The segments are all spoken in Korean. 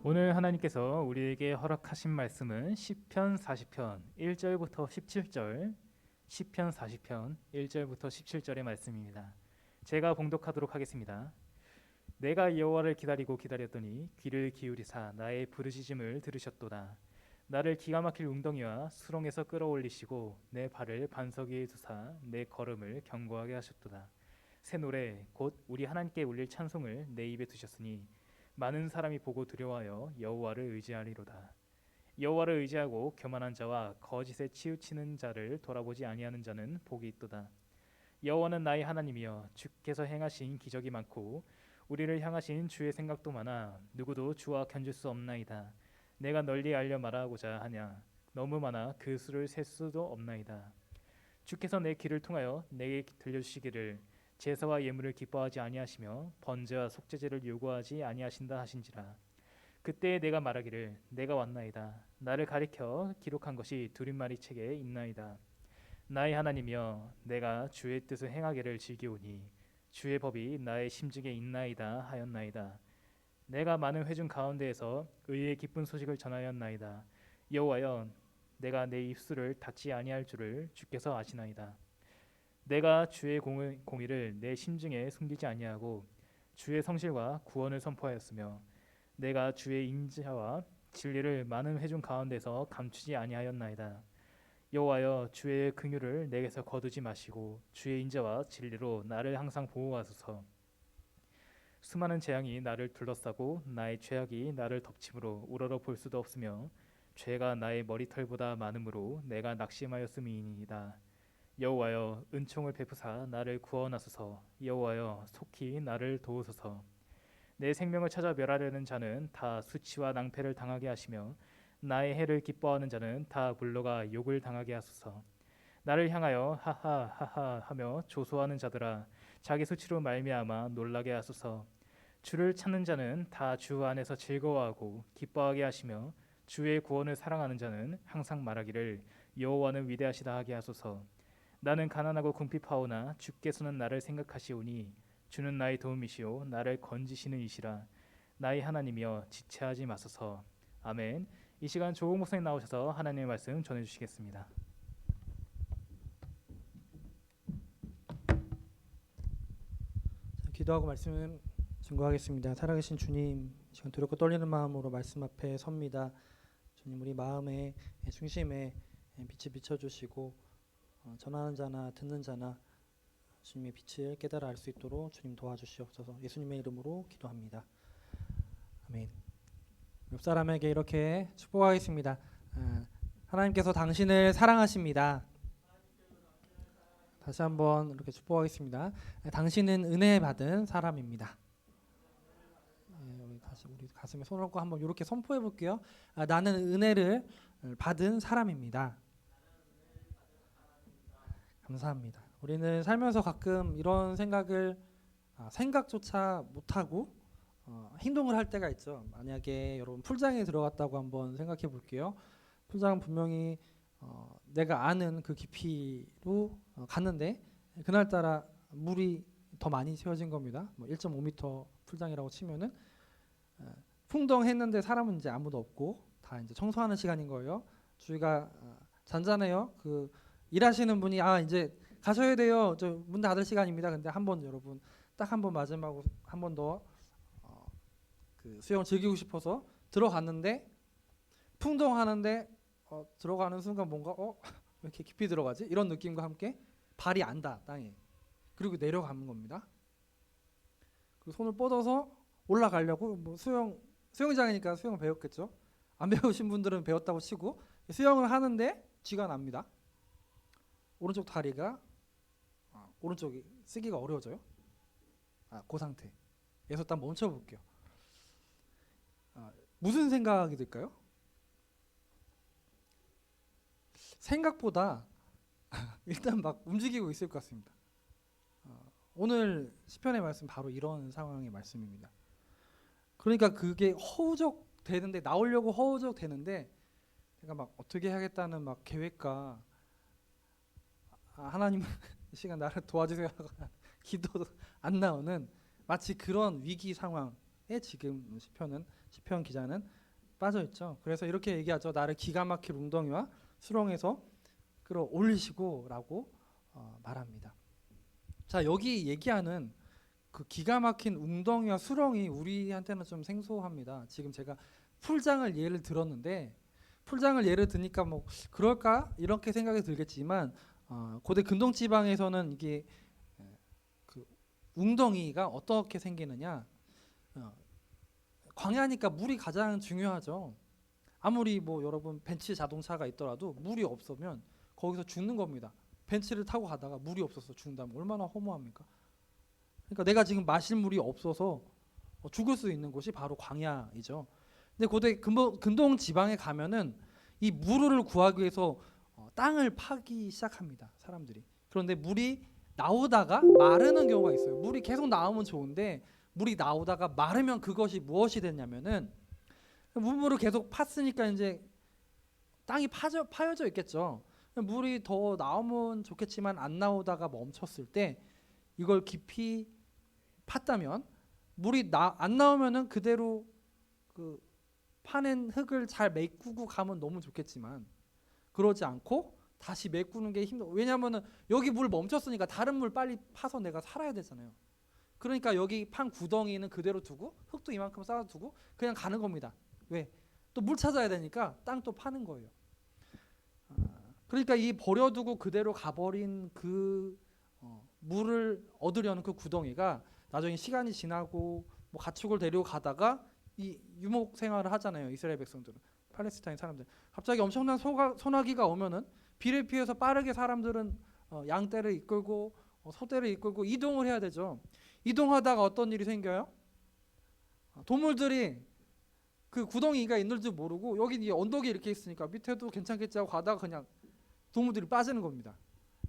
오늘 하나님께서 우리에게 허락하신 말씀은 시편 40편 1절부터 17절, 시편 40편 1절부터 17절의 말씀입니다. 제가 봉독하도록 하겠습니다. 내가 여호와를 기다리고 기다렸더니 귀를 기울이사 나의 부르짖음을 들으셨도다. 나를 기가 막힐 웅덩이와 수렁에서 끌어올리시고 내 발을 반석 위에 두사 내 걸음을 견고하게 하셨도다. 새 노래 곧 우리 하나님께 울릴 찬송을 내 입에 두셨으니 많은 사람이 보고 두려워하여 여호와를 의지하리로다. 여호와를 의지하고 교만한 자와 거짓에 치우치는 자를 돌아보지 아니하는 자는 복이 있도다. 여호와는 나의 하나님이여 주께서 행하신 기적이 많고 우리를 향하신 주의 생각도 많아 누구도 주와 견줄 수 없나이다. 내가 널리 알려 말하고자 하냐 너무 많아 그 수를 셀 수도 없나이다. 주께서 내 귀를 통하여 내게 들려주시기를 제사와 예물을 기뻐하지 아니하시며 번제와 속죄제를 요구하지 아니하신다 하신지라. 그때 내가 말하기를 내가 왔나이다. 나를 가리켜 기록한 것이 두린마리 책에 있나이다. 나의 하나님이여 내가 주의 뜻을 행하기를 즐기오니 주의 법이 나의 심중에 있나이다 하였나이다. 내가 많은 회중 가운데에서 의의 기쁜 소식을 전하였나이다. 여호와여 내가 내 입술을 닫지 아니할 줄을 주께서 아시나이다. 내가 주의 공의를 내 심중에 숨기지 아니하고 주의 성실과 구원을 선포하였으며 내가 주의 인자와 진리를 많은 회중 가운데서 감추지 아니하였나이다. 여호와여 주의 긍휼을 내게서 거두지 마시고 주의 인자와 진리로 나를 항상 보호하소서. 수많은 재앙이 나를 둘러싸고 나의 죄악이 나를 덮침으로 우러러 볼 수도 없으며 죄가 나의 머리털보다 많으므로 내가 낙심하였음이니이다. 여호와여 은총을 베푸사 나를 구원하소서. 여호와여 속히 나를 도우소서. 내 생명을 찾아 멸하려는 자는 다 수치와 낭패를 당하게 하시며 나의 해를 기뻐하는 자는 다 물러가 욕을 당하게 하소서. 나를 향하여 하하 하하 하며 조소하는 자들아 자기 수치로 말미암아 놀라게 하소서. 주를 찾는 자는 다 주 안에서 즐거워하고 기뻐하게 하시며 주의 구원을 사랑하는 자는 항상 말하기를 여호와는 위대하시다 하게 하소서. 나는 가난하고 궁핍하오나 주께서는 나를 생각하시오니 주는 나의 도움이시오 나를 건지시는 이시라. 나의 하나님이여 지체하지 마소서. 아멘. 이 시간 조홍 목사님 나오셔서 하나님의 말씀 전해주시겠습니다. 기도하고 말씀 증거하겠습니다. 살아계신 주님, 지금 두렵고 떨리는 마음으로 말씀 앞에 섭니다. 주님, 우리 마음의 중심에 빛을 비춰주시고 전하는 자나 듣는 자나 주님의 빛을 깨달아 알 수 있도록 주님 도와주시옵소서. 예수님의 이름으로 기도합니다. 아멘. 옆 사람에게 이렇게 축복하겠습니다. 하나님께서 당신을 사랑하십니다. 다시 한번 이렇게 축복하겠습니다. 당신은 은혜 받은 사람입니다. 우리 가슴에 손을 얹고 한번 이렇게 선포해 볼게요. 나는 은혜를 받은 사람입니다. 감사합니다. 우리는 살면서 가끔 이런 생각을 생각조차 못하고 행동을 할 때가 있죠. 만약에 여러분 풀장에 들어갔다고 한번 생각해 볼게요. 풀장은 분명히 내가 아는 그 깊이로 갔는데 그날따라 물이 더 많이 채워진 겁니다. 뭐 1.5m 풀장이라고 치면은 풍덩했는데 사람은 이제 아무도 없고 다 이제 청소하는 시간인 거예요. 주위가 잔잔해요. 그 일하시는 분이 이제 가셔야 돼요. 저 문 닫을 시간입니다. 근데 한번 여러분 딱 한 번 마지막으로 한 번 더 그 수영을 즐기고 싶어서 들어갔는데 풍덩하는데 들어가는 순간 뭔가 왜 이렇게 깊이 들어가지? 이런 느낌과 함께 발이 안 닿아 땅에. 그리고 내려가는 겁니다. 그 손을 뻗어서 올라가려고 뭐 수영장이니까 수영을 배웠겠죠. 안 배우신 분들은 배웠다고 치고 수영을 하는데 쥐가 납니다. 오른쪽 다리가 오른쪽이 쓰기가 어려워져요. 그 상태에서 딱 멈춰 볼게요. 무슨 생각이 들까요? 생각보다 일단 막 움직이고 있을 것 같습니다. 오늘 시편의 말씀 바로 이런 상황의 말씀입니다. 그러니까 그게 허우적 되는데 나오려고 허우적 되는데 내가 막 어떻게 하겠다는 막 계획과 하나님 이 시간 나를 도와주세요 하고 기도도 안 나오는 마치 그런 위기 상황에 지금 시편 기자는 빠져 있죠. 그래서 이렇게 얘기하죠. 나를 기가 막힐 웅덩이와 수렁에서 끌어올리시고라고 말합니다. 자, 여기 얘기하는 그 기가 막힌 웅덩이와 수렁이 우리한테는 좀 생소합니다. 지금 제가 풀장을 예를 들었는데 풀장을 예를 드니까 뭐 그럴까 이렇게 생각이 들겠지만 고대 근동 지방에서는 이게 그 웅덩이가 어떻게 생기느냐, 광야니까 물이 가장 중요하죠. 아무리 뭐 여러분 벤츠 자동차가 있더라도 물이 없으면 거기서 죽는 겁니다. 벤츠를 타고 가다가 물이 없어서 죽는다면 얼마나 허무합니까? 그러니까 내가 지금 마실 물이 없어서 죽을 수 있는 곳이 바로 광야이죠. 근데 고대 근동 지방에 가면은 이 물을 구하기 위해서 땅을 파기 시작합니다. 사람들이. 그런데 물이 나오다가 마르는 경우가 있어요. 물이 계속 나오면 좋은데 물이 나오다가 마르면 그것이 무엇이 됐냐면은 물을 계속 팠으니까 이제 땅이 파여져 있겠죠. 물이 더 나오면 좋겠지만 안 나오다가 멈췄을 때 이걸 깊이 팠다면 물이 안 나오면은 그대로 그 파낸 흙을 잘 메꾸고 가면 너무 좋겠지만 그러지 않고 다시 메꾸는 게 힘들어. 왜냐하면은 여기 물 멈췄으니까 다른 물 빨리 파서 내가 살아야 되잖아요. 그러니까 여기 판 구덩이는 그대로 두고 흙도 이만큼 쌓아두고 그냥 가는 겁니다. 왜? 또 물 찾아야 되니까 땅 또 파는 거예요. 그러니까 이 버려두고 그대로 가버린 그 물을 얻으려는 그 구덩이가 나중에 시간이 지나고 뭐 가축을 데리고 가다가 이 유목 생활을 하잖아요. 이스라엘 백성들은, 팔레스타인 사람들. 갑자기 엄청난 소나기가 오면은 비를 피해서 빠르게 사람들은 양떼를 이끌고 소떼를 이끌고 이동을 해야 되죠. 이동하다가 어떤 일이 생겨요? 동물들이 그 구덩이가 있는 줄 모르고 여기 언덕이 이렇게 있으니까 밑에도 괜찮겠지 하고 가다가 그냥 동물들이 빠지는 겁니다.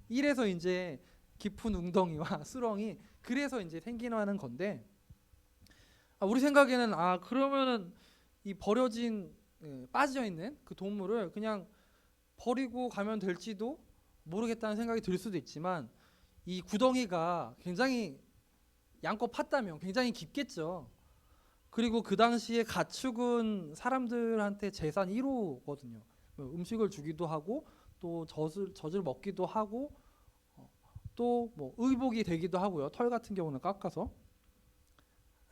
이래서 이제 깊은 웅덩이와 수렁이 그래서 이제 생기는 건데, 우리 생각에는 그러면은 이 버려진 빠져 있는 그 동물을 그냥 버리고 가면 될지도 모르겠다는 생각이 들 수도 있지만 이 구덩이가 굉장히 양껏 팠다면 굉장히 깊겠죠. 그리고 그 당시에 가축은 사람들한테 재산 1호거든요. 음식을 주기도 하고 또 젖을 먹기도 하고 또 뭐 의복이 되기도 하고요. 털 같은 경우는 깎아서.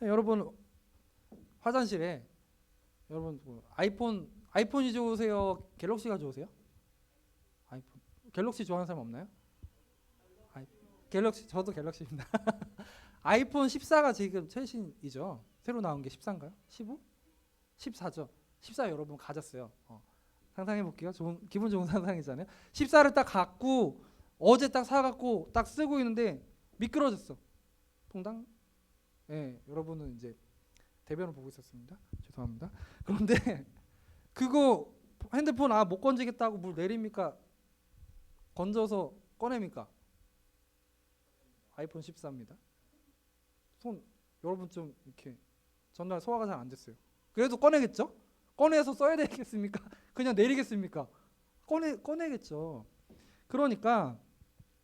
여러분 화장실에 여러분 아이폰이 좋으세요? 갤럭시가 좋으세요? 아이폰. 갤럭시 좋아하는 사람 없나요? 갤럭시, 저도 갤럭시입니다. 아이폰 14가 지금 최신이죠. 새로 나온 게 14인가요? 15? 14죠. 14 여러분 가졌어요. 상상해 볼게요. 기분 좋은 상상이잖아요. 14를 딱 갖고 어제 딱 사갖고 딱 쓰고 있는데 미끄러졌어. 퐁당. 예, 여러분은 이제 대변을 보고 있었습니다. 죄송합니다. 그런데 그거 핸드폰 못 건지겠다고 물 내립니까? 건져서 꺼냅니까? 아이폰 14입니다. 손 여러분 좀 이렇게 전날 소화가 잘 안 됐어요. 그래도 꺼내겠죠? 꺼내서 써야 되겠습니까? 그냥 내리겠습니까? 꺼내겠죠. 그러니까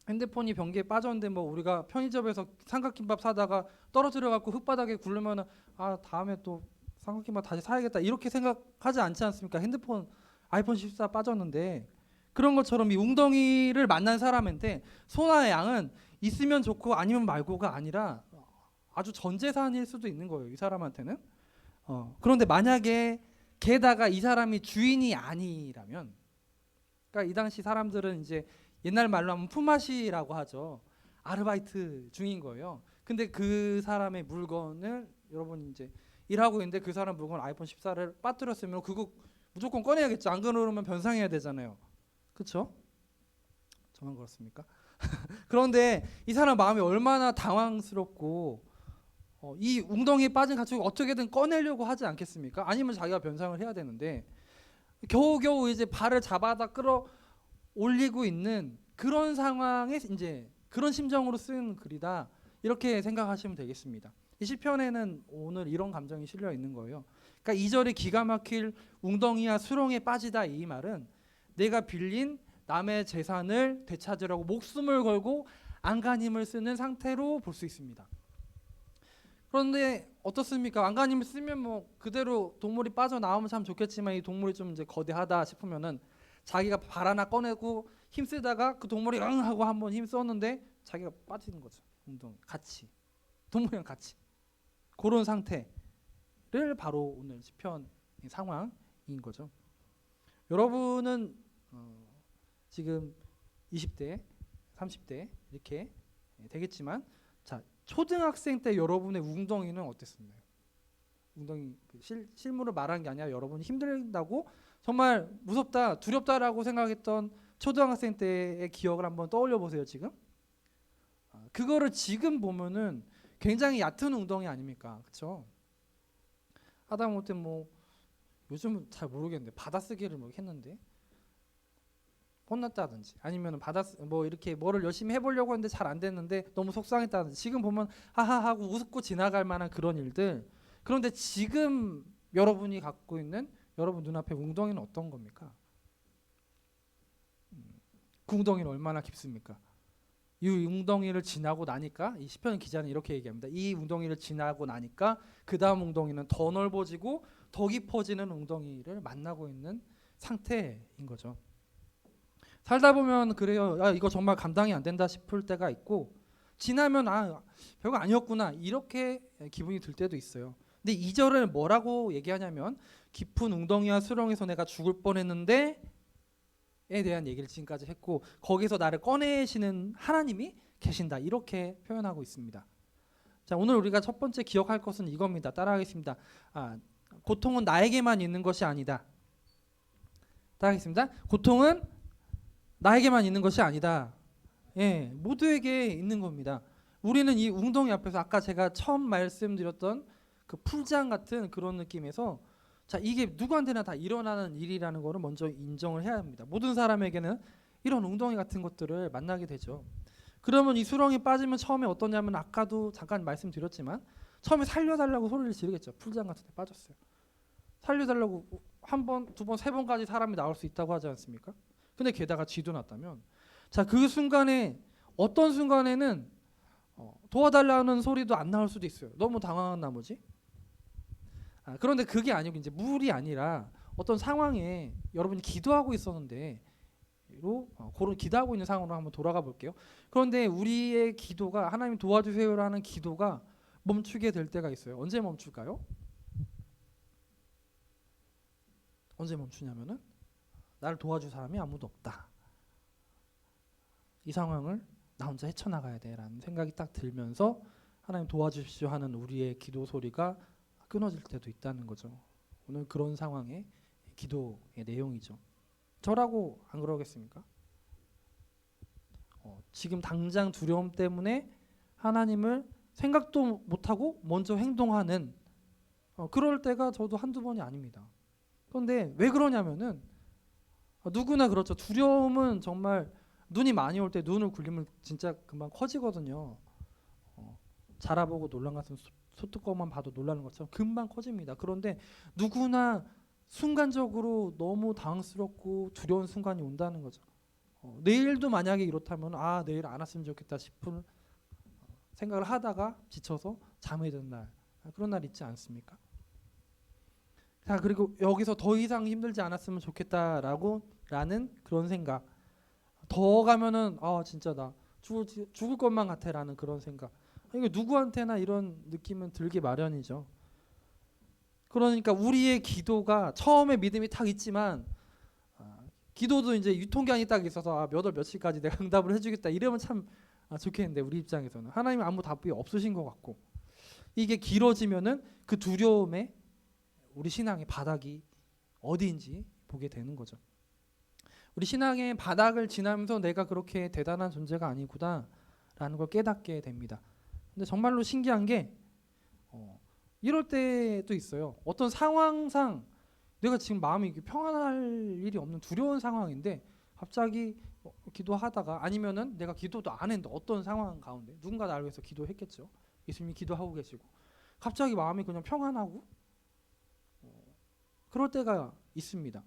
핸드폰이 변기에 빠졌는데 뭐 우리가 편의점에서 삼각김밥 사다가 떨어뜨려 갖고 흙바닥에 굴르면은 다음에 또 삼각김밥 다시 사야겠다 이렇게 생각하지 않지 않습니까? 아이폰 14 빠졌는데. 그런 것처럼 이 웅덩이를 만난 사람한테 소나 양은 있으면 좋고 아니면 말고가 아니라 아주 전 재산일 수도 있는 거예요. 이 사람한테는. 그런데 만약에 게다가 이 사람이 주인이 아니라면, 그러니까 이 당시 사람들은 이제 옛날 말로 하면 품앗이라고 하죠. 아르바이트 중인 거예요. 근데 그 사람의 물건을 여러분 이제 일하고 있는데 그 사람 물건 아이폰 14를 빠뜨렸으면 그거 무조건 꺼내야겠죠. 안 그러면 변상해야 되잖아요. 그렇죠? 저만 그렇습니까? 그런데 이 사람 마음이 얼마나 당황스럽고 이 웅덩이에 빠진 가축을 어떻게든 꺼내려고 하지 않겠습니까? 아니면 자기가 변상을 해야 되는데 겨우겨우 이제 발을 잡아다 끌어올리고 있는 그런 상황에 이제 그런 심정으로 쓴 글이다 이렇게 생각하시면 되겠습니다. 이 시편에는 오늘 이런 감정이 실려 있는 거예요. 그러니까 2절에 기가 막힐 웅덩이와 수렁에 빠지다 이 말은 내가 빌린 남의 재산을 되찾으려고 목숨을 걸고 안간힘을 쓰는 상태로 볼 수 있습니다. 그런데 어떻습니까? 안간힘을 쓰면 뭐 그대로 동물이 빠져나오면 참 좋겠지만 이 동물이 좀 이제 거대하다 싶으면은 자기가 발 하나 꺼내고 힘쓰다가 그 동물이 응 하고 한번 힘 썼는데 자기가 빠지는 거죠. 웅덩이 같이 동물이랑 같이 그런 상태를 바로 오늘 시편 상황인 거죠. 여러분은 지금 20대, 30대 이렇게 되겠지만 자 초등학생 때 여러분의 웅덩이는 어땠습니까? 웅덩이 실물을 말하는 게 아니라 여러분이 힘들다고 정말 무섭다, 두렵다라고 생각했던 초등학생 때의 기억을 한번 떠올려 보세요. 지금 그거를 지금 보면은 굉장히 얕은 웅덩이 아닙니까? 그렇죠? 하다못해 뭐 요즘은 잘 모르겠는데 받아쓰기를 뭐 했는데 혼났다든지 아니면 뭐 이렇게 뭐를 열심히 해보려고 했는데 잘 안 됐는데 너무 속상했다든지 지금 보면 하하하고 웃고 지나갈 만한 그런 일들. 그런데 지금 여러분이 갖고 있는 여러분 눈앞에 웅덩이는 어떤 겁니까? 그 웅덩이는 얼마나 깊습니까? 이 웅덩이를 지나고 나니까 이 시편 기자는 이렇게 얘기합니다. 이 웅덩이를 지나고 나니까 그 다음 웅덩이는 더 넓어지고 더 깊어지는 웅덩이를 만나고 있는 상태인 거죠. 살다 보면 그래요. 아, 이거 정말 감당이 안 된다 싶을 때가 있고 지나면 아 별거 아니었구나 이렇게 기분이 들 때도 있어요. 근데 2절을 뭐라고 얘기하냐면 깊은 웅덩이와 수렁에서 내가 죽을 뻔했는데 에 대한 얘기를 지금까지 했고 거기서 나를 꺼내시는 하나님이 계신다 이렇게 표현하고 있습니다. 자 오늘 우리가 첫 번째 기억할 것은 이겁니다. 따라하겠습니다. 고통은 나에게만 있는 것이 아니다. 따라하겠습니다. 고통은 나에게만 있는 것이 아니다. 예, 모두에게 있는 겁니다. 우리는 이 웅덩이 앞에서 아까 제가 처음 말씀드렸던 그 풀장 같은 그런 느낌에서 자 이게 누구한테나 다 일어나는 일이라는 거를 먼저 인정을 해야 합니다. 모든 사람에게는 이런 웅덩이 같은 것들을 만나게 되죠. 그러면 이 수렁이 빠지면 처음에 어떠냐면 아까도 잠깐 말씀드렸지만 처음에 살려달라고 소리를 지르겠죠. 풀장 같은 데 빠졌어요. 살려달라고 한 번, 두 번, 세 번까지 사람이 나올 수 있다고 하지 않습니까? 근데 게다가 쥐도 났다면 자 그 순간에 어떤 순간에는 도와달라는 소리도 안 나올 수도 있어요. 너무 당황한 나머지. 그런데 그게 아니고 이제 물이 아니라 어떤 상황에 여러분이 기도하고 있었는데 그런 기도하고 있는 상황으로 한번 돌아가 볼게요. 그런데 우리의 기도가 하나님 도와주세요라는 기도가 멈추게 될 때가 있어요. 언제 멈출까요? 언제 멈추냐면은 나를 도와줄 사람이 아무도 없다. 이 상황을 나 혼자 헤쳐나가야 돼라는 생각이 딱 들면서 하나님 도와주십시오 하는 우리의 기도 소리가 끊어질 때도 있다는 거죠. 오늘 그런 상황의 기도의 내용이죠. 저라고 안 그러겠습니까? 지금 당장 두려움 때문에 하나님을 생각도 못하고 먼저 행동하는 그럴 때가 저도 한두 번이 아닙니다. 그런데 왜 그러냐면은 누구나 그렇죠. 두려움은 정말 눈이 많이 올 때 눈을 굴리면 진짜 금방 커지거든요. 자라보고 놀란 같은 소뚜껑만 봐도 놀라는 것처럼 금방 커집니다. 그런데 누구나 순간적으로 너무 당황스럽고 두려운 순간이 온다는 거죠. 내일도 만약에 이렇다면 내일 안 왔으면 좋겠다 싶은 생각을 하다가 지쳐서 잠에 드는 날 그런 날 있지 않습니까? 자 그리고 여기서 더 이상 힘들지 않았으면 좋겠다라는 그런 생각 더 가면은 진짜 나 죽을 것만 같아라는 그런 생각 이거 누구한테나 이런 느낌은 들기 마련이죠. 그러니까 우리의 기도가 처음에 믿음이 탁 있지만 기도도 이제 유통기한이 딱 있어서 몇 월 며칠까지 내가 응답을 해주겠다 이러면 참 좋겠는데 우리 입장에서는 하나님은 아무 답이 없으신 것 같고 이게 길어지면은 그 두려움에 우리 신앙의 바닥이 어디인지 보게 되는 거죠. 우리 신앙의 바닥을 지나면서 내가 그렇게 대단한 존재가 아니구나라는 걸 깨닫게 됩니다. 근데 정말로 신기한 게 이럴 때도 있어요. 어떤 상황상 내가 지금 마음이 평안할 일이 없는 두려운 상황인데 갑자기 기도하다가 아니면은 내가 기도도 안 했는데 어떤 상황 가운데 누군가 나를 위해서 기도했겠죠. 예수님이 기도하고 계시고 갑자기 마음이 그냥 평안하고 그럴 때가 있습니다.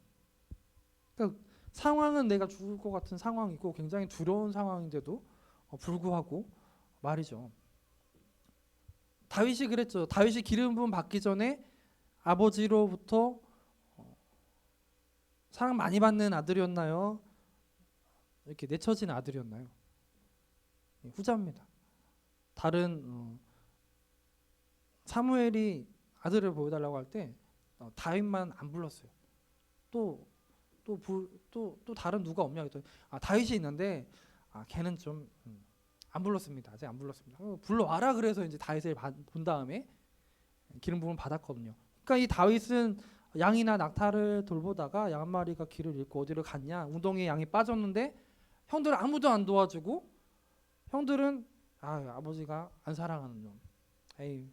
그러니까 상황은 내가 죽을 것 같은 상황이고 굉장히 두려운 상황인데도 불구하고 말이죠. 다윗이 그랬죠. 다윗이 기름 부음 받기 전에 아버지로부터 사랑 많이 받는 아들이었나요? 이렇게 내쳐진 아들이었나요? 후자입니다. 다른 사무엘이 아들을 보여달라고 할 때 다윗만 안 불렀어요. 또 다른 누가 없냐 했더니 다윗이 있는데 걔는 좀 안 불렀습니다. 아직 안 불렀습니다. 불러와라 그래서 이제 다윗을 본 다음에 기름 부음을 받았거든요. 그러니까 이 다윗은 양이나 낙타를 돌보다가 양 한 마리가 길을 잃고 어디를 갔냐, 웅덩이에 양이 빠졌는데 형들 아무도 안 도와주고 형들은 아버지가 안 사랑하는 놈, 에이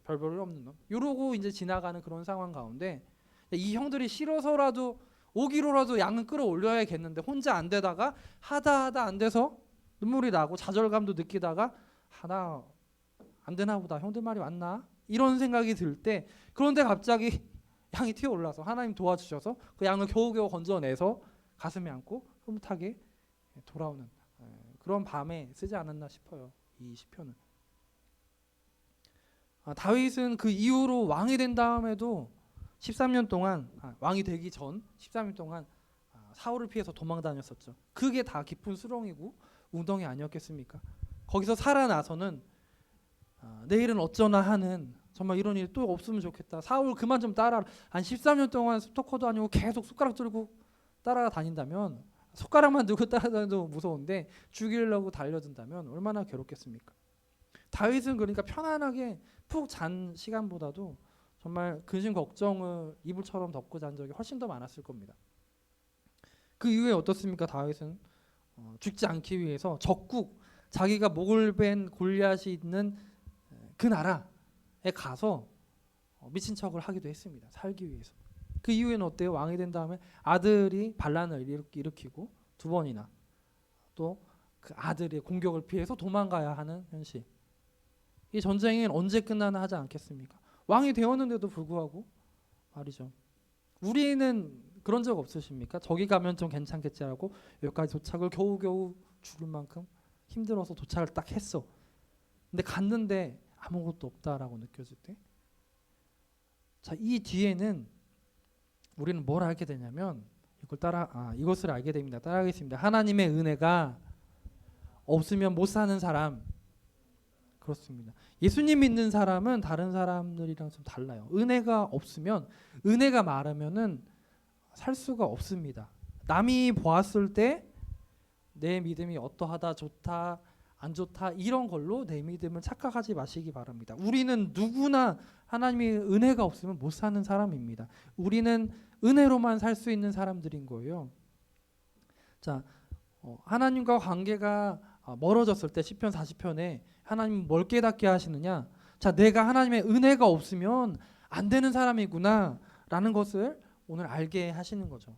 별 볼일 없는 놈, 이러고 이제 지나가는 그런 상황 가운데 이 형들이 싫어서라도 오기로라도 양은 끌어올려야겠는데 혼자 안 되다가 하다 안 돼서 눈물이 나고 좌절감도 느끼다가 나 안 되나 보다, 형들 말이 맞나, 이런 생각이 들 때, 그런데 갑자기 양이 튀어 올라서 하나님 도와주셔서 그 양을 겨우겨우 건져내서 가슴에 안고 흐뭇하게 돌아오는 그런 밤에 쓰지 않았나 싶어요. 이 시편은. 다윗은 그 이후로 왕이 된 다음에도 13년 동안 왕이 되기 전 13년 동안 사울을 피해서 도망 다녔었죠. 그게 다 깊은 수렁이고 웅덩이 아니었겠습니까? 거기서 살아나서는 내일은 어쩌나 하는, 정말 이런 일이 또 없으면 좋겠다, 사울 그만 좀 따라라, 한 13년 동안 스토커도 아니고 계속 숟가락 들고 따라다닌다면, 숟가락만 들고 따라다녀도 무서운데 죽이려고 달려든다면 얼마나 괴롭겠습니까? 다윗은 그러니까 편안하게 푹 잔 시간보다도 정말 근심 걱정을 이불처럼 덮고 잔 적이 훨씬 더 많았을 겁니다. 그 이후에 어떻습니까? 다윗은 죽지 않기 위해서 적국, 자기가 목을 벤 골리앗이 있는 그 나라에 가서 미친 척을 하기도 했습니다. 살기 위해서. 그 이후에는 어때요? 왕이 된 다음에 아들이 반란을 일으키고 두 번이나 또 그 아들의 공격을 피해서 도망가야 하는 현실. 이 전쟁은 언제 끝나나 하지 않겠습니까? 왕이 되었는데도 불구하고 말이죠. 우리는 그런 적 없으십니까? 저기 가면 좀 괜찮겠지라고 여기까지 도착을 겨우겨우 죽을 만큼 힘들어서 도착을 딱 했어. 근데 갔는데 아무것도 없다라고 느껴질 때, 자, 이 뒤에는 우리는 뭘 알게 되냐면 이것을 알게 됩니다. 따라하겠습니다. 하나님의 은혜가 없으면 못 사는 사람. 그렇습니다. 예수님 믿는 사람은 다른 사람들이랑 좀 달라요. 은혜가 없으면, 은혜가 마르면은 살 수가 없습니다. 남이 보았을 때 내 믿음이 어떠하다, 좋다, 안 좋다, 이런 걸로 내 믿음을 착각하지 마시기 바랍니다. 우리는 누구나 하나님의 은혜가 없으면 못 사는 사람입니다. 우리는 은혜로만 살 수 있는 사람들인 거예요. 자, 하나님과 관계가 멀어졌을 때 시편 40편에 하나님 뭘 깨닫게 하시느냐? 자, 내가 하나님의 은혜가 없으면 안 되는 사람이구나 라는 것을 오늘 알게 하시는 거죠.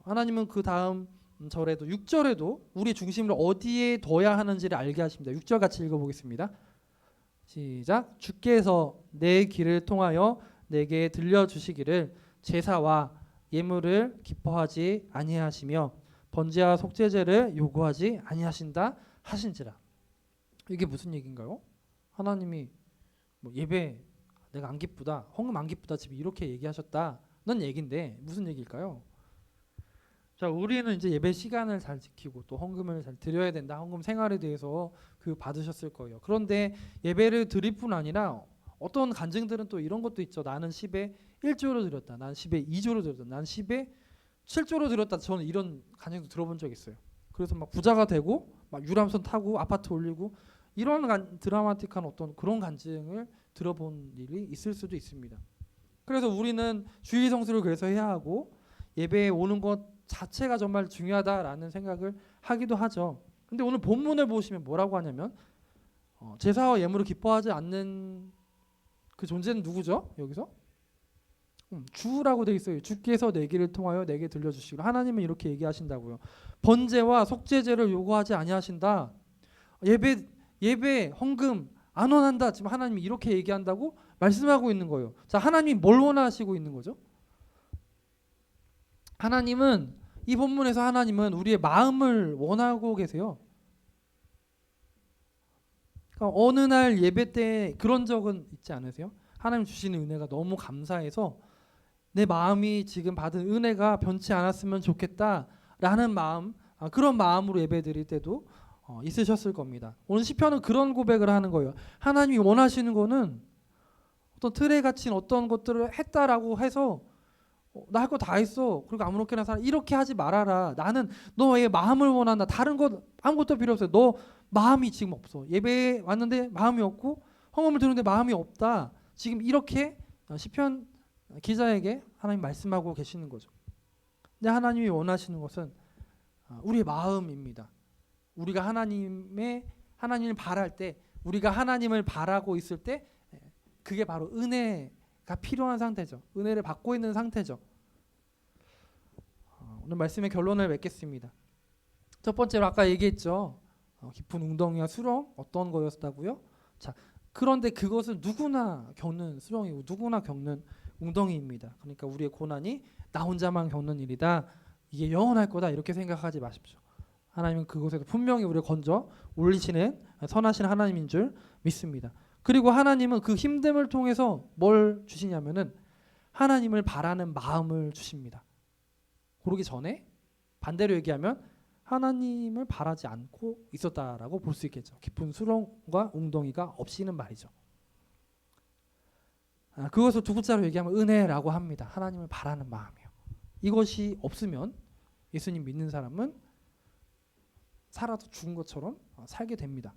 하나님은 그 다음 절에도 6절에도 우리 중심을 어디에 둬야 하는지를 알게 하십니다. 6절 같이 읽어보겠습니다. 시작. 주께서 내 길을 통하여 내게 들려주시기를 제사와 예물을 기뻐하지 아니하시며 번제와 속죄제를 요구하지 아니하신다 하신지라. 이게 무슨 얘기인가요? 하나님이 예배 내가 안 기쁘다, 헌금 안 기쁘다, 지금 이렇게 얘기하셨다는 얘기인데 무슨 얘기일까요? 자, 우리는 이제 예배 시간을 잘 지키고 또 헌금을 잘 드려야 된다, 헌금 생활에 대해서 교육 받으셨을 거예요. 그런데 예배를 드릴 뿐 아니라 어떤 간증들은 또 이런 것도 있죠. 나는 10에 1조로 드렸다, 나는 10에 2조로 드렸다, 나는 10에 7조로 드렸다. 저는 이런 간증도 들어본 적 있어요. 그래서 막 부자가 되고 막 유람선 타고 아파트 올리고 이런 드라마틱한 어떤 그런 간증을 들어본 일이 있을 수도 있습니다. 그래서 우리는 주일 성수를 그래서 해야 하고 예배에 오는 것 자체가 정말 중요하다라는 생각을 하기도 하죠. 근데 오늘 본문을 보시면 뭐라고 하냐면 제사와 예물을 기뻐하지 않는 그 존재는 누구죠? 여기서 주라고 되어 있어요. 주께서 내 길을 통하여 내게 들려주시기로. 하나님은 이렇게 얘기하신다고요. 번제와 속죄제를 요구하지 아니하신다. 예배 헌금 안 원한다. 지금 하나님이 이렇게 얘기한다고 말씀하고 있는 거예요. 자, 하나님이 뭘 원하시고 있는 거죠? 하나님은 이 본문에서 우리의 마음을 원하고 계세요. 그러니까 어느 날 예배 때 그런 적은 있지 않으세요? 하나님 주시는 은혜가 너무 감사해서 내 마음이 지금 받은 은혜가 변치 않았으면 좋겠다라는 마음, 그런 마음으로 예배 드릴 때도 있으셨을 겁니다. 오늘 시편은 그런 고백을 하는 거예요. 하나님이 원하시는 거는 어떤 틀에 갇힌 어떤 것들을 했다라고 해서 나 할 거 다 했어. 그리고 아무렇게나 살아. 이렇게 하지 말아라. 나는 너의 마음을 원한다. 다른 것 아무것도 필요 없어요. 너 마음이 지금 없어. 예배에 왔는데 마음이 없고 헌금을 드는데 마음이 없다. 지금 이렇게 시편 기자에게 하나님 말씀하고 계시는 거죠. 근데 하나님이 원하시는 것은 우리의 마음입니다. 우리가 하나님을 바랄 때, 우리가 하나님을 바라고 있을 때, 그게 바로 은혜가 필요한 상태죠. 은혜를 받고 있는 상태죠. 오늘 말씀의 결론을 맺겠습니다. 첫 번째로 아까 얘기했죠. 깊은 웅덩이와 수렁 어떤 거였다고요? 자, 그런데 그것은 누구나 겪는 수렁이고 누구나 겪는 웅덩이입니다. 그러니까 우리의 고난이 나 혼자만 겪는 일이다. 이게 영원할 거다. 이렇게 생각하지 마십시오. 하나님은 그곳에서 분명히 우리를 건져 올리시는 선하신 하나님인 줄 믿습니다. 그리고 하나님은 그 힘듦을 통해서 뭘 주시냐면은 하나님을 바라는 마음을 주십니다. 그러기 전에 반대로 얘기하면 하나님을 바라지 않고 있었다라고 볼 수 있겠죠. 깊은 수렁과 웅덩이가 없이는 말이죠. 그것을 두 글자로 얘기하면 은혜라고 합니다. 하나님을 바라는 마음이요. 이것이 없으면 예수님 믿는 사람은 살아도 죽은 것처럼 살게 됩니다.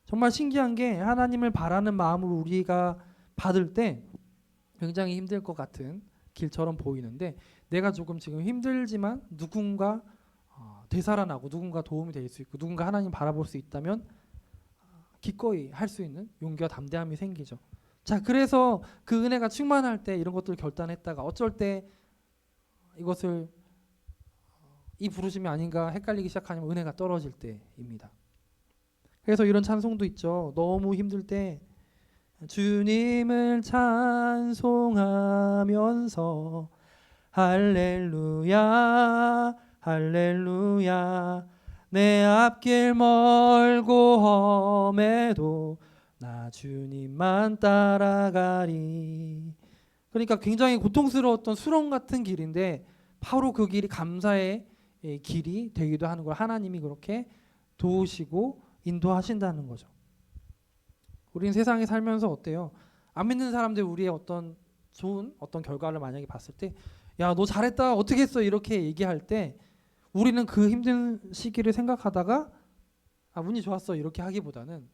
정말 신기한 게 하나님을 바라는 마음으로 우리가 받을 때 굉장히 힘들 것 같은 길처럼 보이는데 내가 조금 지금 힘들지만 누군가 되살아나고 누군가 도움이 될 수 있고 누군가 하나님 바라볼 수 있다면 기꺼이 할 수 있는 용기와 담대함이 생기죠. 자, 그래서 그 은혜가 충만할 때 이런 것들을 결단했다가 어쩔 때 이것을 이 부르심이 아닌가 헷갈리기 시작하면 은혜가 떨어질 때입니다. 그래서 이런 찬송도 있죠. 너무 힘들 때 주님을 찬송하면서 할렐루야 할렐루야 내 앞길 멀고 험해도 나 주님만 따라가리. 그러니까 굉장히 고통스러웠던 수렁 같은 길인데 바로 그 길이 감사의 길이 되기도 하는 걸 하나님이 그렇게 도우시고 인도하신다는 거죠. 우리는 세상에 살면서 어때요? 안 믿는 사람들 우리의 어떤 좋은 어떤 결과를 만약에 봤을 때 야, 너 잘했다. 어떻게 했어? 이렇게 얘기할 때 우리는 그 힘든 시기를 생각하다가 운이 좋았어. 이렇게 하기보다는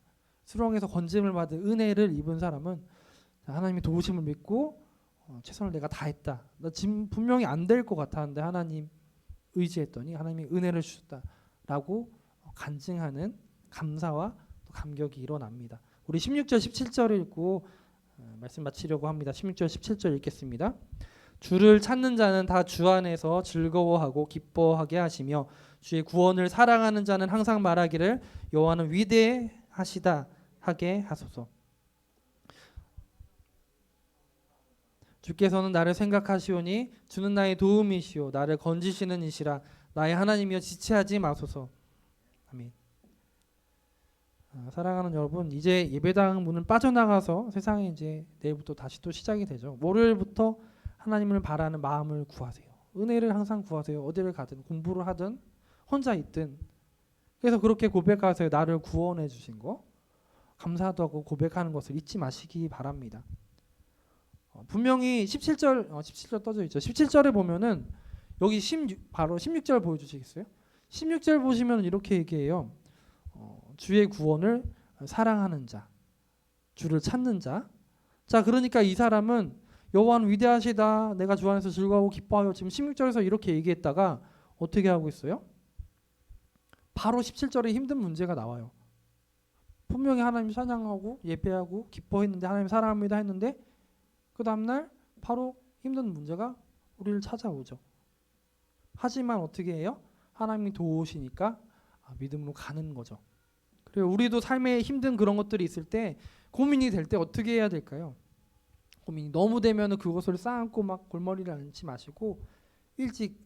수렁에서 건짐을 받은 은혜를 입은 사람은 하나님이 도우심을 믿고 최선을 내가 다했다. 나 지금 분명히 안 될 것 같았는데 하나님 의지했더니 하나님이 은혜를 주셨다라고 간증하는 감사와 또 감격이 일어납니다. 우리 16절 17절을 읽고 말씀 마치려고 합니다. 16절 17절 읽겠습니다. 주를 찾는 자는 다 주 안에서 즐거워하고 기뻐하게 하시며 주의 구원을 사랑하는 자는 항상 말하기를 여호와는 위대하시다 하게 하소서. 주께서는 나를 생각하시오니 주는 나의 도움이시오 나를 건지시는 이시라 나의 하나님이여 지체하지 마소서. 아멘. 사랑하는 여러분, 이제 예배당 문을 빠져나가서 세상에 이제 내일부터 다시 또 시작이 되죠. 월요일부터 하나님을 바라는 마음을 구하세요. 은혜를 항상 구하세요. 어디를 가든 공부를 하든 혼자 있든. 그래서 그렇게 고백하세요. 나를 구원해 주신 거 감사도 하고 고백하는 것을 잊지 마시기 바랍니다. 분명히 17절 떠져 있죠. 17절에 보면은 여기 바로 16절 보여주시겠어요? 16절 보시면 이렇게 얘기해요. 주의 구원을 사랑하는 자, 주를 찾는 자. 자, 그러니까 이 사람은 여호와는 위대하시다. 내가 주 안에서 즐거워하고 기뻐하여. 지금 16절에서 이렇게 얘기했다가 어떻게 하고 있어요? 바로 17절에 힘든 문제가 나와요. 분명히 하나님 찬양하고 예배하고 기뻐했는데 하나님 사랑합니다 했는데 그 다음날 바로 힘든 문제가 우리를 찾아오죠. 하지만 어떻게 해요? 하나님이 도우시니까 믿음으로 가는 거죠. 그리고 우리도 삶에 힘든 그런 것들이 있을 때 고민이 될 때 어떻게 해야 될까요? 고민이 너무 되면 그것을 쌓고 막 골머리를 앓지 마시고 일찍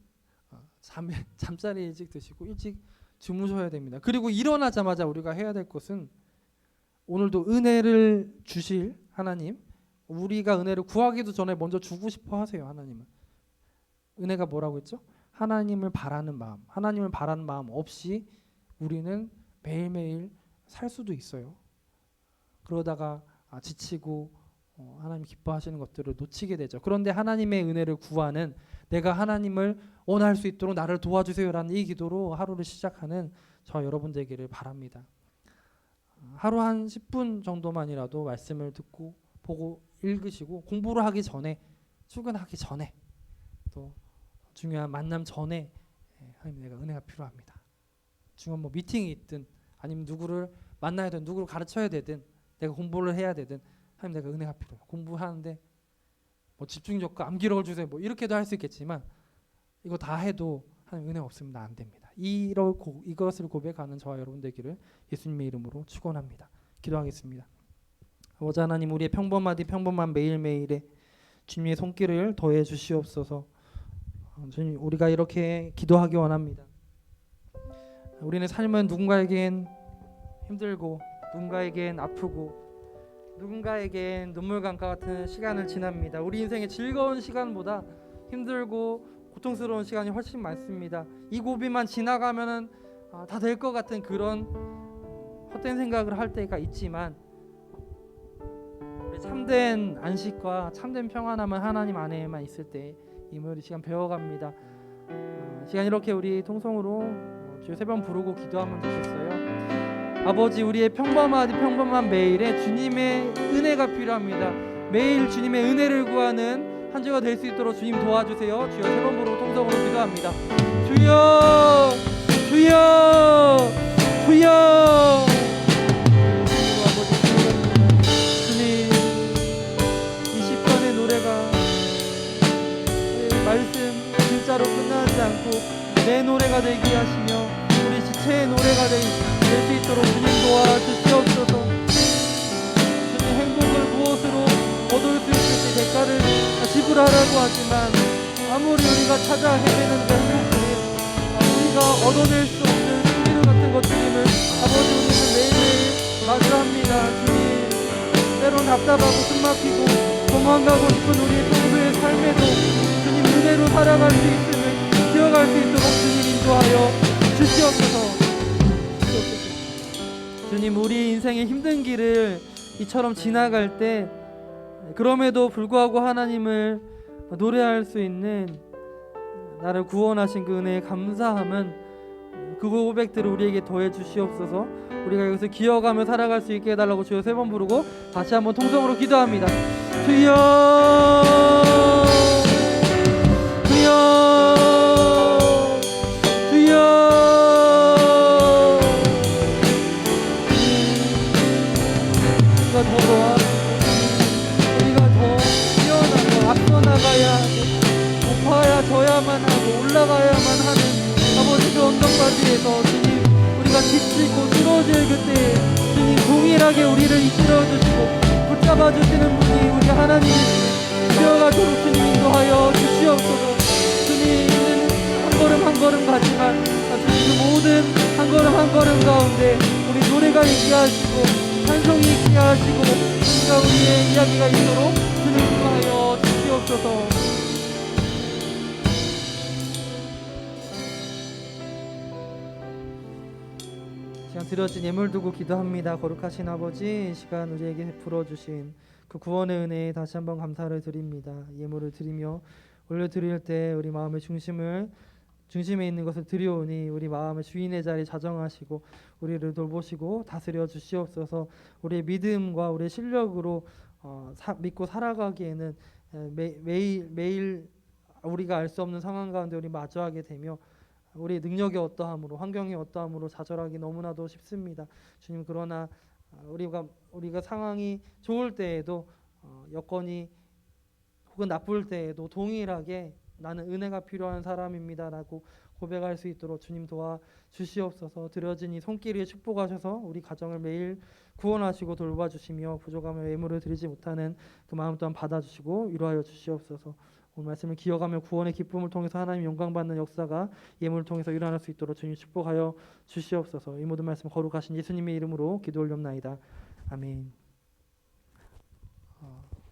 잠자리 일찍 드시고 일찍 주무셔야 됩니다. 그리고 일어나자마자 우리가 해야 될 것은 오늘도 은혜를 주실 하나님, 우리가 은혜를 구하기도 전에 먼저 주고 싶어 하세요. 하나님은 은혜가 뭐라고 했죠? 하나님을 바라는 마음, 하나님을 바라는 마음 없이 우리는 매일매일 살 수도 있어요. 그러다가 지치고 하나님 기뻐하시는 것들을 놓치게 되죠. 그런데 하나님의 은혜를 구하는, 내가 하나님을 원할 수 있도록 나를 도와주세요라는 이 기도로 하루를 시작하는 저 여러분 되기를 바랍니다. 하루 한 10분 정도만이라도 말씀을 듣고 보고 읽으시고, 공부를 하기 전에, 출근하기 전에, 또 중요한 만남 전에 하나님, 내가 은혜가 필요합니다. 중요한 뭐 미팅이 있든 아니면 누구를 만나야 되든 누구를 가르쳐야 되든 내가 공부를 해야 되든, 하나님 내가 은혜가 필요해요. 공부하는데 뭐 집중력과 암기력을 주세요, 뭐 이렇게도 할 수 있겠지만 이거 다 해도 하나님 은혜 없으면 안 됩니다. 이것을 고백하는 저와 여러분 되기를 예수님의 이름으로 축원합니다. 기도하겠습니다. 아버지 하나님, 우리의 평범한 매일매일에 주님의 손길을 더해 주시옵소서. 주님, 우리가 이렇게 기도하기 원합니다. 우리는 삶은 누군가에겐 힘들고, 누군가에겐 아프고, 누군가에겐 눈물감과 같은 시간을 지납니다. 우리 인생의 즐거운 시간보다 힘들고 고통스러운 시간이 훨씬 많습니다. 이 고비만 지나가면은 다 될 것 같은 그런 헛된 생각을 할 때가 있지만, 우리 참된 안식과 참된 평안함은 하나님 안에만 있을 때 임을 이 시간 배워갑니다. 시간 이렇게 우리 통성으로 주여 세 번 부르고 기도하면 되겠어요. 아버지, 우리의 평범한 매일에 주님의 은혜가 필요합니다. 매일 주님의 은혜를 구하는 한 주가 될 수 있도록 주님 도와주세요. 주여 세 번 부르고 통성으로 기도합니다. 주여, 주여, 주여. 주님, 이 시편의 노래가 말씀 진짜로 끝나지 않고 내 노래가 되게 하시며 우리 지체의 노래가 될 수 있도록 주님 도와주시옵소서. 주님, 행복을 무엇으로 얻을 수 있을지 대가를 지불하라고 하지만, 아무리 우리가 찾아 헤매는 그 행복들이 우리가 얻어낼 수 없는 수리로 같은 것들임을 아버지, 우리는 매일매일 마주합니다. 주님, 때론 답답하고 숨막히고 도망가고 싶은 우리의 평소의 삶에도 주님 은혜로 살아갈 수 있음을 기억할 수 있도록 주님 인도하여 주시옵소서. 주님, 우리 인생의 힘든 길을 이처럼 지나갈 때 그럼에도 불구하고 하나님을 노래할 수 있는, 나를 구원하신 그 은혜에 감사함은 그 고백들을 우리에게 더해 주시옵소서. 우리가 여기서 기억하며 살아갈 수 있게 해달라고 주여 세 번 부르고 다시 한번 통성으로 기도합니다. 주여, 주여, 주여. 우리가 더 도와주시고, 우리가 더 뛰어나고 앞서 나가야 하고 높아져야만 하고 올라가야만 하는 아버지, 그 언덕바지에서 주님, 우리가 지치고 쓰러질 그때 주님 동일하게 우리를 이끌어주시고 붙잡아주시는 분이 우리 하나님이시니 되어가도록 주님 인도하여 주시옵소서. 주님, 한 걸음 한 걸음 가지만 주님, 그 모든 한 걸음 한 걸음 가운데 우리 노래가 있게 하시고 찬송이 있게 하시고 우리가 우리의 이야기가 있도록 주님 인도하여 주시옵소서. 시간 드려진 예물 두고 기도합니다. 거룩하신 아버지, 이 시간 우리에게 베풀어 주신 그 구원의 은혜에 다시 한번 감사를 드립니다. 예물을 드리며 올려드릴 때 우리 마음의 중심에 있는 것을 드려오니 우리 마음의 주인의 자리 자정하시고 우리를 돌보시고 다스려 주시옵소서. 우리의 믿음과 우리의 실력으로 믿고 살아가기에는 매일 우리가 알 수 없는 상황 가운데 우리 마주하게 되며 우리의 능력이 어떠함으로, 환경이 어떠함으로 좌절하기 너무나도 쉽습니다. 주님, 그러나 우리가 상황이 좋을 때에도 여건이 혹은 나쁠 때에도 동일하게 나는 은혜가 필요한 사람입니다라고 고백할 수 있도록 주님 도와주시옵소서. 드려진 이 손길을 축복하셔서 우리 가정을 매일 구원하시고 돌봐주시며 부족하며 예물을 드리지 못하는 그 마음 또한 받아주시고 위로하여 주시옵소서. 오늘 말씀을 기억하며 구원의 기쁨을 통해서 하나님 영광받는 역사가 예물을 통해서 일어날 수 있도록 주님 축복하여 주시옵소서. 이 모든 말씀 거룩하신 예수님의 이름으로 기도 올렵나이다. 아멘.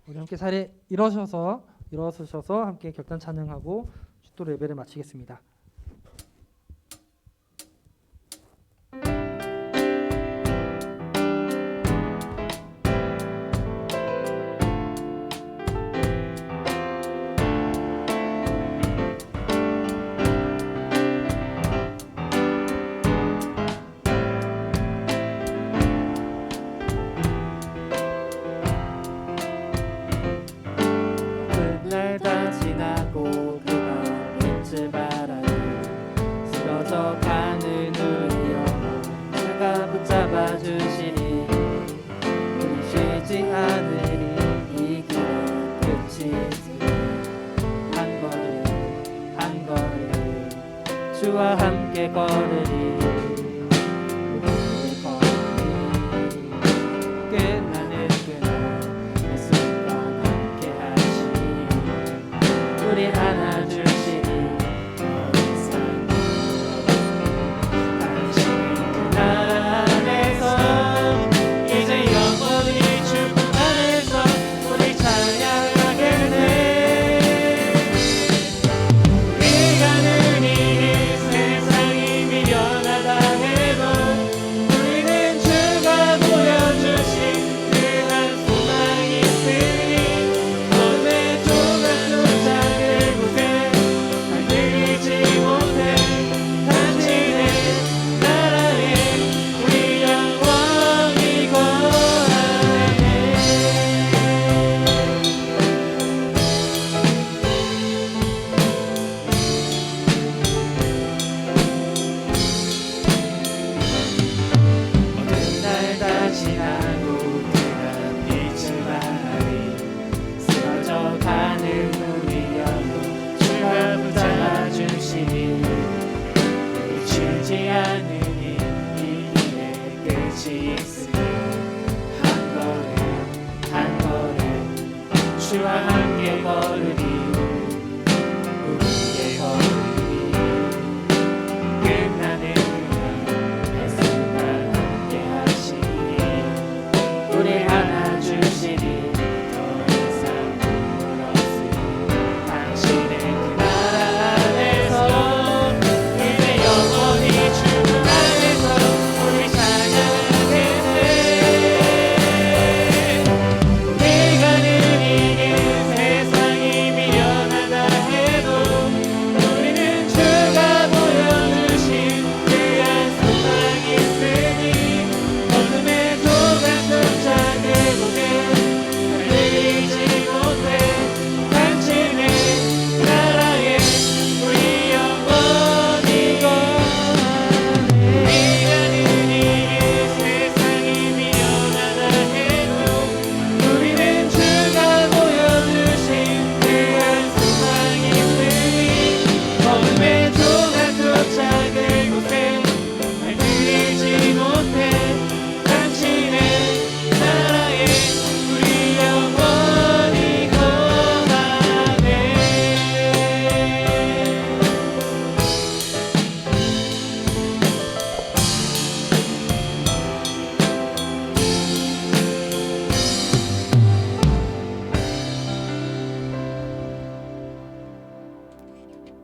우리 함께 자리에 일어서셔서 함께 결단 찬양하고 축도 예배를 마치겠습니다. 날 다 지나고 그만 빛을 바라니 쓰러져 가는 우리 영혼 주가 붙잡아 주시니 우리 쉬지 않으리 이 길의 끝이 있으니 한 걸음 한 걸음 주와 함께 걸으리 우리의 걸음이 끝나는 그날 이 순간 함께 하시니 우리 안아주시니 더 이상 당신이 그 나라 안에서 이제 영원히 주님 안에서 우리 찬양하게 돼 우리가 누리는 세상이 미련하다 해도 우리는 주가 보여주신 그 한 소망이 있으니 어둠의 조각 쫓아 그곳에 달리지 못해 당신의 나라에 우리 영원히 거하네 어두운 날 다 지나고 그가 빛을 발하니 쓰러져 가는 우리 영혼 주가 붙잡아 주시니 멈추지 않으니 이 길의 끝이 있으니 한 걸음 주와 함께 걸으리 우리의 걸음이 끝나는 그날 매 순간 함께 하시니 우리 안아주시니 더 이상 눈물 없으니 당신의 그 나라 안에서 이제 영원히 주님 안에서 우리 찬양하게 돼 우리가 누리는 세상이 미련하다 해도 우리는 주가 보여주신 그 한 소망이 있으니 어둠의 조각 쫓아 그곳에 달리지 못해 당신의 나라에 우리 영원히 거하네 우리가 누리는 세상이 미련하다 해도 우리는 주가 보여주신 그 한 소망이 있으니 어둠의 조각 쫓아 그곳에 달리지 못해 당신의 나라에 우리 영원히 거하네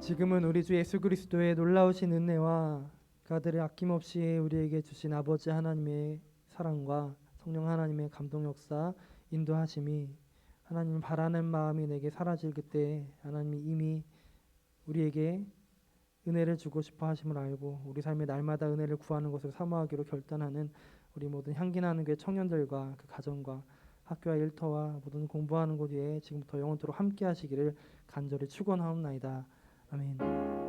지금은 우리 주 예수 그리스도의 놀라우신 은혜와 그 아들의 아낌없이 우리에게 주신 아버지 하나님의 사랑과 성령 하나님의 감동 역사 인도하심이 하나님 바라는 마음이 내게 사라질 그때 하나님이 이미 우리에게 은혜를 주고 싶어 하심을 알고 우리 삶의 날마다 은혜를 구하는 것을 사모하기로 결단하는 우리 모든 향기나는 교회 청년들과 그 가정과 학교와 일터와 모든 공부하는 곳 위에 지금부터 영원토록 함께 하시기를 간절히 축원하옵나이다. 아멘.